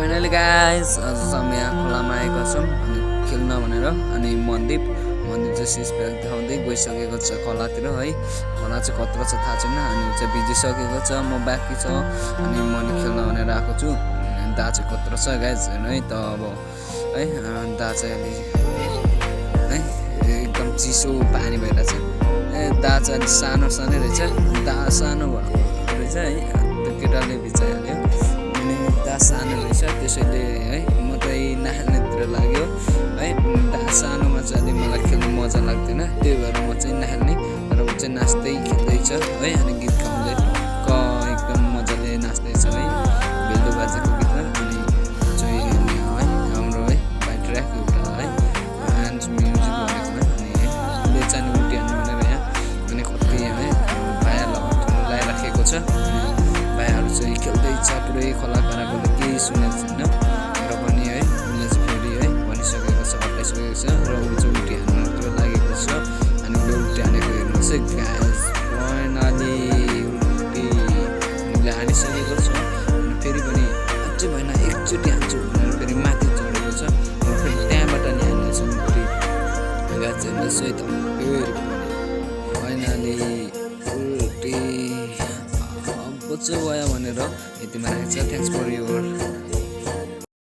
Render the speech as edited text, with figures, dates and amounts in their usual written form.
Finally guys आज हामी यहाँ खोलामा आएका छौँ अनि खेल्न भनेर अनि मनदीप चाहिँ सिस ब्याग देखाउँदै गइसकेको छ खोलातिर है। खोला चाहिँ कत्रो छ थाहा छैन अनि ऊ चाहिँ भिजिसकेको छ, म बाँकी छ अनि म नि खेल्न भनेर आएको छु। दा चाहिँ कत्रो छ गाइस हेर्नु है त अब है। दा चाहिँ अलि है एकदम चिसो पानी भइरहेछ। दा चाहिँ अलिक सानो सानै रहेछ, दा सानो भएको रहेछ है, त्यो केटाले भिजाइहाल्यो। दा सानो रहेछ त्यसैले है म चाहिँ नखेल्नेतिर लाग्यो है। दा सानोमा चाहिँ अलि मलाई खेल्नु मजा लाग्दैन, त्यही भएर म चाहिँ नखेल्ने। र ऊ चाहिँ नाच्दै खेल्दैछ है अनि गीत गाउँदै एकदम मजाले नाच्दैछ है बेलु बाजेको गीतमा। अनि चाहिँ है हाम्रो है बाई ट्र्याक एउटा है ह्यान्ड म्युजिक भनेको अनि उसले चाहिँ उठ्याउनु भनेर यहाँ अनि कति है भाया लगाइराखेको छ। भाइहरू चाहिँ खेल्दैछ पुरै खोला कराकोले केही सुनेको छैन र पनि है उसले चाहिँ फेरि है भनिसकेको छ, हटाइसकेको छ र ऊ चाहिँ उल्टी हान्नुतिर लागेको छ। अनि उसले उल्टी हानेको हेर्नुहोस् है गाइस, फाइनली उल्टी उसले हानिसकेको छ। अनि फेरि पनि अझै भएन एकचोटि हान्छु भनेर फेरि माथि चढेको छ र फेरि त्यहाँबाट नि हान्नेछ उल्टी। गाइस हेर्नुहोस् है त फेरि फाइनली उल्टी चाहिँ भयो भनेर यतिमा राखेको छ। Thanks for your